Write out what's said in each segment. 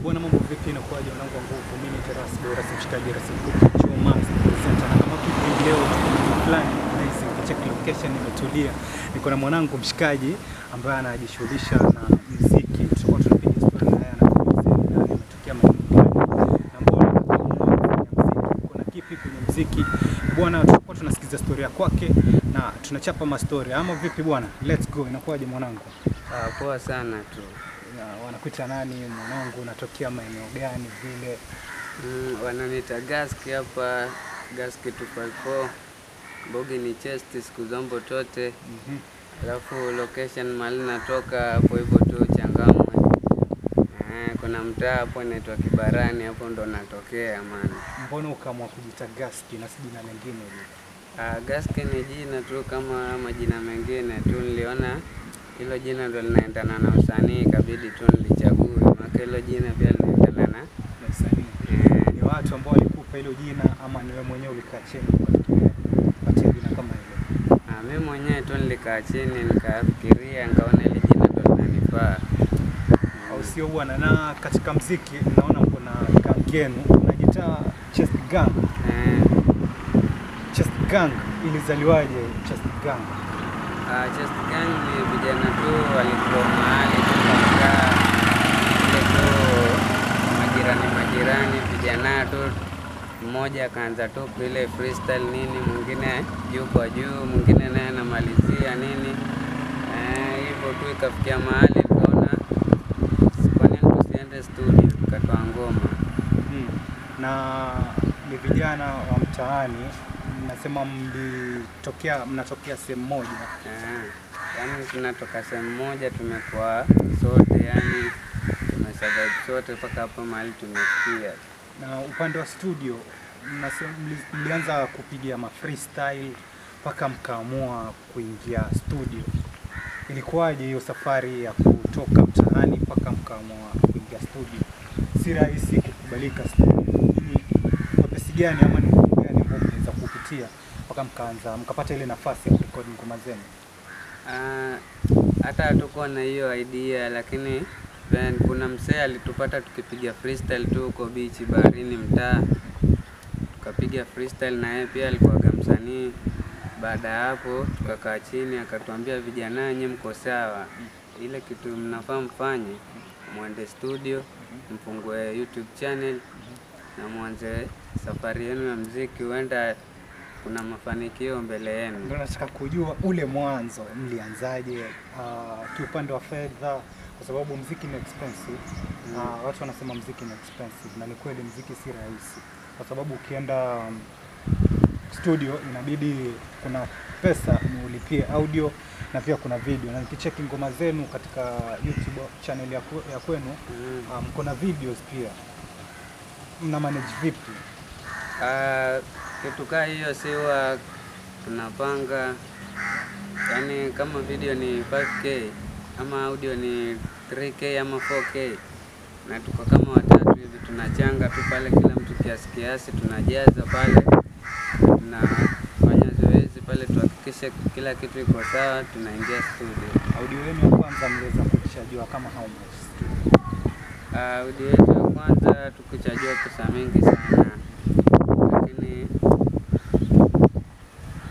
Bwana mambo vipi na kwaje wanangu wa nguvu, mimi Teras bora simshikaji Rasikuki Choma center na kama kipi leo fulani nice check location imetulia. Niko na mwanangu mshikaji ambaye anajishughulisha na muziki. Tutakuwa tunapiga story naye anatueleza ametokea maeneo gani na mbona kuna kipi kwenye muziki. Bwana tutakuwa tunasikiza story ya kwake na tunachapa ma story. Ama vipi bwana? Let's go. Inakuaje mwanangu? Poa sana tu. Wanakuita nani mwanangu, unatokea maeneo gani vile? Wananiita Gaski hapa, Gaski 254. Bogi ni chest siku zombo tote. Alafu location mahali natoka hapo hivyo tu Changamwe. Kuna mtaa hapo inaitwa Kibarani, hapo ndo natokea man. Mbona ukaamua kujiita Gaski na si jina lingine hivi? Gaski ni jina tu kama majina mengine tu, niliona hilo jina ndo linaendana na usanii, ikabidi tu nilichague. Maana hilo jina pia linaendana na usanii. Ni watu ambao walikupa hilo jina ama ni wewe mwenyewe ulikaa chini ukapatia jina kama hilo? Mimi mwenyewe tu nilikaa chini nikafikiria, nikaona ile jina ndo linanifaa. Au sio bwana? Na katika muziki naona mko na gang yenu, unajiita Chest Gang. Chest Gang ilizaliwaje Chest Gang? Chest Gang ni vijana tu walikuwa mahali tukakaa ile tu majirani vijana tu, mmoja akaanza tu ile freestyle nini, mwingine juu kwa juu, mwingine naye anamalizia nini, hivyo tu ikafikia mahali tukaona kwa nini tusiende studio tukatoa ngoma. Na ni vijana wa mtaani, nasema mnatokea sehemu moja. Yaani tunatoka sehemu moja, tumekuwa sote, yani tumesurvive sote mpaka hapo mahali tumefikia. Na upande wa studio, mlianza kupiga ma freestyle mpaka mkaamua kuingia studio. Ilikuwaje hiyo safari ya kutoka mtaani mpaka mkaamua kuingia studio? Si rahisi kukubalika studio. Kwa pesa gani ama ni ngumu gani ambayo mliweza kupitia mpaka mkapata ile nafasi ya kurekodi ngoma zenu? Hata hatukuwa na hiyo idea, lakini kuna msee alitupata tukipiga freestyle tu huko beach baharini mtaa. Tukapiga freestyle na yeye pia alikuwa msanii. Baada ya hapo tukakaa chini akatuambia, vijana nyinyi mko sawa, ile kitu mnafaa mfanye, muende studio, mfungue YouTube channel na mwanze safari yenu ya muziki, huenda kuna mafanikio mbele yenu. Ndio nataka kujua ule mwanzo mlianzaje kiupande wa fedha, kwa sababu muziki ni expensive. Watu wanasema muziki ni expensive, na ni kweli muziki si rahisi, kwa sababu ukienda studio inabidi kuna pesa ulipie audio na pia kuna video. Na nikicheki ngoma zenu katika YouTube channel ya kwenu, mko na videos pia. Mna manage vipi? Kitu kaa hiyo siwa tunapanga, yani kama video ni 5K ama audio ni 3K ama 4K, na tuko kama watatu hivi tunachanga tu pale, kila mtu kiasi tunajaza pale, tunafanya zoezi pale tuhakikishe kila kitu iko sawa, tunaingia studio. Audio yenu ya kwanza mliweza kuchajua kama how much? Audio yetu ya kwanza tukuchajua pesa mingi sana, lakini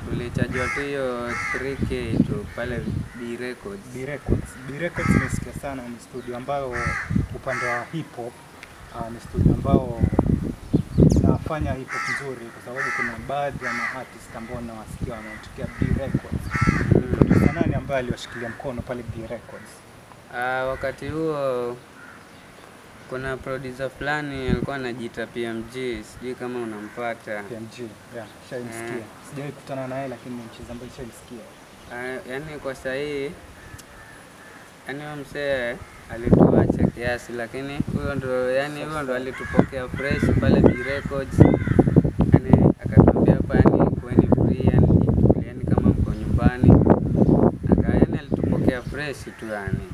tulichajua tu hiyo 3K tu pale B Records. B Records nimesikia sana, ni studio ambayo upande wa hip hop ni studio ambao inafanya hip hop nzuri, kwa sababu kuna baadhi ya artists ambao nawasikia wanatokea B Records. Producer nani ambaye aliwashikilia mkono pale B Records? Wakati huo kuna producer fulani alikuwa anajiita PMG, sijui kama unampata. PMG, shaimsikia. Sijawahi kukutana naye, lakini ni mchezaji ambaye shaimsikia. Yani kwa sahihi, yani msee alituacha kiasi, lakini huyo ndo alitupokea fresh pale B Records. Yani akatuambia pani kweni free, yani kama mko nyumbani. Yani alitupokea fresh tu yani.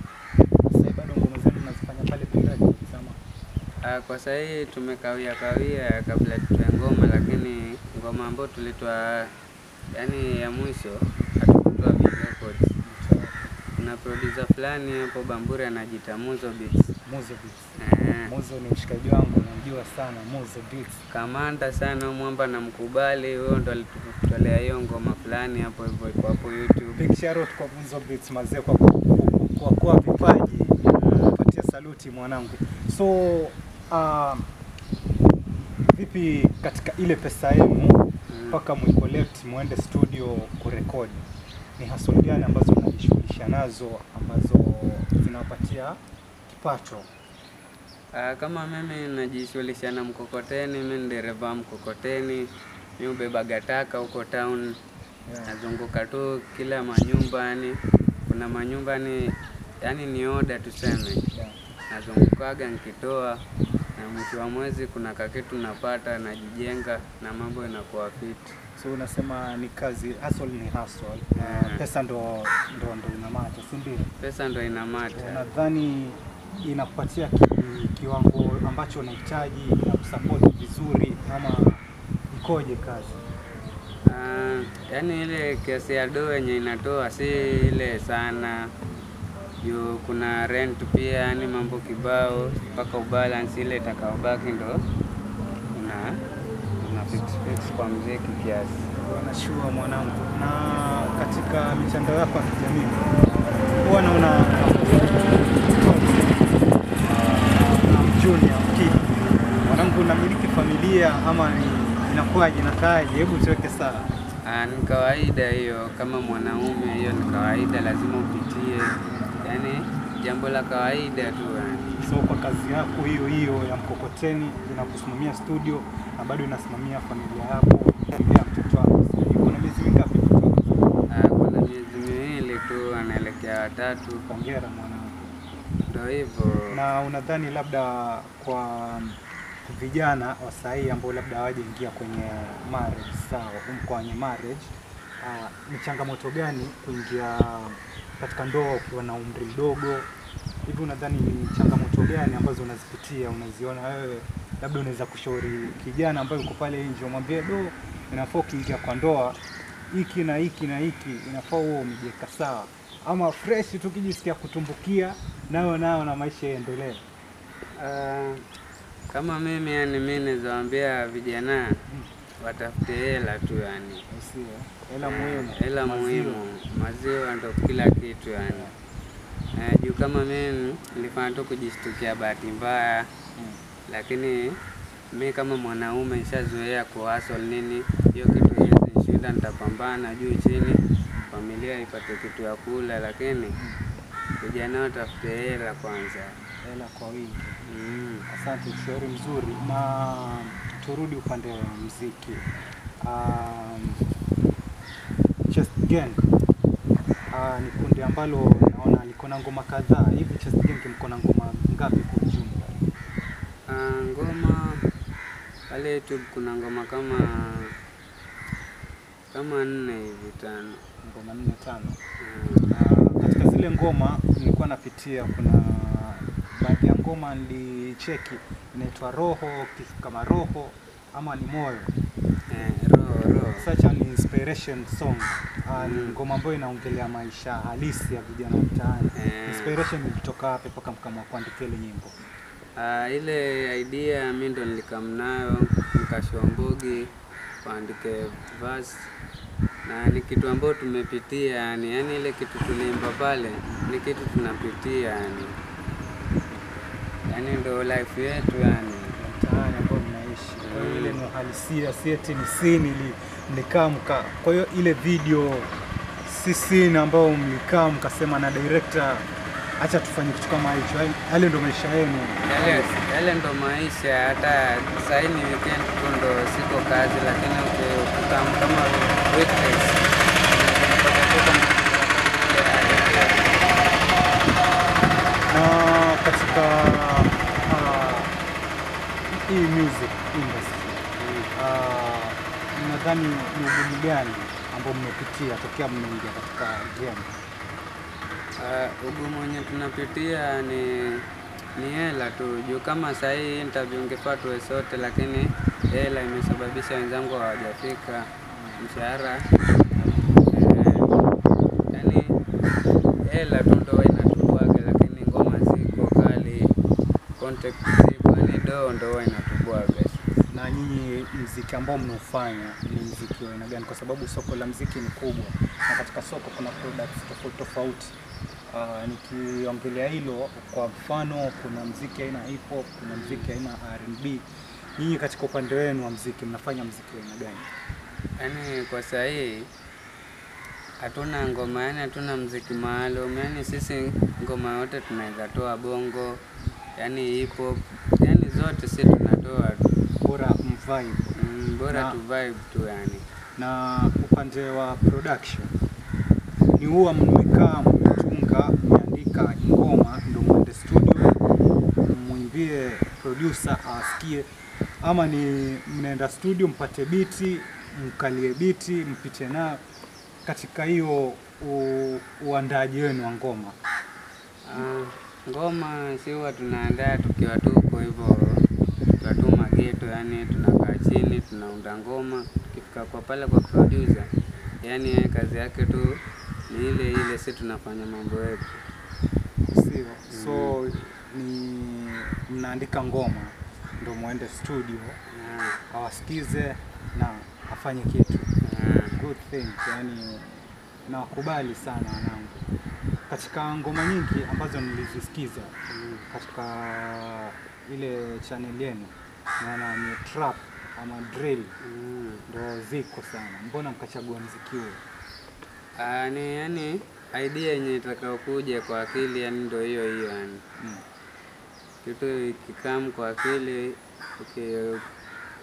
Sasa bado ngoma zenu mnazifanya pale B Records ama? Kwa sahihi tumekawia kabla tutoe ngoma, lakini ngoma ambayo tulitoa yani ya mwisho hatukutoa B Records. kuna producer fulani hapo Bamburi anajiita Muzo Beats. Muzo Beats. Muzo ni mshikaji wangu, namjua sana Muzo Beats. Kamanda sana mwamba, na mkubali, huyo ndo alitutolea hiyo ngoma fulani hapo hivyo iko hapo YouTube. Big shout out kwa Muzo Beats mazee, kwa vipaji. Napatia saluti mwanangu. So vipi katika ile pesa yenu mpaka mwicollect muende studio kurekodi, ni hustle gani ambazo mnajishughulisha nazo ambazo zinawapatia kipato? Kama mimi najishughulisha na mkokoteni, mimi ni dereva mkokoteni, mimi ubeba gataka huko town. Nazunguka tu kila manyumba, yani kuna manyumba yani ni order tuseme. Nazungukaga nikitoa, na mwisho wa mwezi kuna kakitu napata, najijenga na mambo inakuwa fit. So unasema ni kazi, hustle ni hustle. Pesa ndo inamata, si ndio? Pesa ndo inamata. Unadhani inakupatia kiwango ambacho unahitaji na kusupport vizuri, ama ikoje kazi? Yani ile kiasi ya doa yenye inatoa si ile sana. Juu kuna rent pia, yani mambo kibao, mpaka ubalance ile itakaobaki ndo una fix kwa mziki kiasi. Wanashua mwanangu. Na katika mitandao yako ya kijamii huwa naona Junior Kid, mwanangu, unamiliki familia ama inakuwaje, nakaaje? Hebu tuweke sawa. Ni kawaida hiyo, kama mwanaume hiyo ni kawaida, lazima upitie, yani jambo la kawaida tu yani. So kwa kazi yako hiyo ya mkokoteni inakusimamia studio na bado inasimamia familia yako, familia mtoto wako. Kuna miezi mingapi mtoto? Kuna miezi miwili tu, anaelekea 3. Hongera mwanangu. Ndio hivyo. Na unadhani labda kwa vijana wa sasa ambao labda hawajaingia kwenye marriage, sawa, kwenye marriage, ni changamoto gani kuingia katika ndoa ukiwa na umri mdogo? Hivi unadhani ni changamoto gani ambazo unazipitia, unaziona wewe, labda unaweza kushauri kijana ambaye uko pale nje, umwambie inafaa kuingia kwa ndoa hiki na hiki na hiki, inafaa uwe umejiweka sawa, ama fresh tukijisikia kutumbukia nao na maisha yaendelee? Kama mimi yani, mimi nawaambia vijana watafute hela tu yani. Hela muhimu, maziwa ndo kila kitu yani. Juu kama mimi nilifanya tu kujishtukia bahati mbaya, lakini mimi kama mwanaume nishazoea kuhustle nini, hiyo kitu hizi nishinda, nitapambana juu chini, familia ipate kitu ya kula, lakini vijana watafute hela kwanza. Hela kwa wingi. Asante, ushauri mzuri. Na turudi upande wa muziki. Chest Gang ni kundi ambalo naona liko na ngoma kadhaa. Hivi Chest Gang mko na ngoma ngapi kwa ujumla? Ngoma pale YouTube kuna ngoma kama 4 hivi 5. Ngoma 4-5. Katika zile ngoma nilikuwa napitia, kuna baadhi ya ngoma nilicheki inaitwa Roho, kama Roho ama ni Moyo. Roho. Such an inspiration song. Ni ngoma ambayo inaongelea maisha halisi ya vijana mtaani. Inspiration ilitoka wapi mpaka mkamwa kuandika ile nyimbo? Ile idea mimi ndo nilikamnayo, nikashombogi kuandike verse, na ni kitu ambacho tumepitia yani ile kitu tuliimba pale ni kitu tunapitia yani ndo life yetu yani mtaani ambao mnaishi. Kwa hiyo ile ni uhalisia, si eti ni scene mlikaa mka. Kwa hiyo ile video si scene ambao mlikaa mkasema na director acha tufanye kitu kama hicho. Yale ndo maisha yenu. Yale ndo maisha. Hata sasa ni weekend tu ndo siko kazi, lakini ukikutana kama weekdays na katika hii music industry, nadhani ni ugumu gani ambao mmepitia tokea mmeingia katika game? Ugumu wenye tunapitia ni hela tu. Juu kama sasa hii interview ungefaa tuwe sote, lakini hela imesababisha wenzangu hawajafika mshahara. hela tu ndo inatubwaga, lakini ngoma ziko kali, contact ziko, yani ndo inatubwaga. Na nyinyi mziki ambao mnaofanya ni mziki wa aina gani? Kwa sababu soko la mziki ni kubwa na katika soko kuna products tofauti tofauti. Nikiongelea hilo, kwa mfano kuna mziki aina hip hop, kuna mziki aina R&B. Nyinyi katika upande wenu wa mziki mnafanya mziki wa aina gani? Yani kwa sasa hii hatuna ngoma, yani hatuna mziki maalum. Yani sisi ngoma yote tunaweza toa, bongo, yani hip hop, yani zote sisi tunatoa, bora mvibe. Bora tu vibe tu yani. Na upande wa production ni huwa mmekaa mtunga mmeandika ngoma ndio mwende studio muimbie producer asikie, ama ni mnaenda studio mpate biti mkalie biti mpite na katika hiyo uandaji wenu wa ngoma? Ngoma si huwa tunaandaa tukiwa tu huko hivyo, tukiwa tu mageto, yani tunakaa chini tunaunda ngoma, tukifika kwa pale kwa producer, yani kazi yake tu ni ile sisi tunafanya mambo yetu. Sio. So ni mnaandika ngoma ndio muende studio awasikize na afanye kitu. Good thing, yani nakubali sana wanangu. Katika ngoma nyingi ambazo nilizisikiza katika ile channel yenu, naona ni trap ama drill ndio ziko sana. Mbona mkachagua muziki huo? Ni yani idea yenye itakayokuja kwa akili, yani ndio hiyo yani. Kitu kikam kwa akili,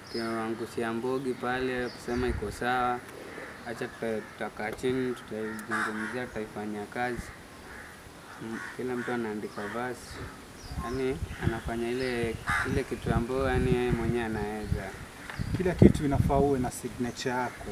ukiangushia mbogi pale kusema iko sawa, acha tutakaa chini tutazungumzia, tutaifanyia kazi. Kila mtu anaandika verse, yani anafanya ile kitu ambayo yani yeye mwenyewe anaweza. Kila kitu inafaa uwe na signature yako.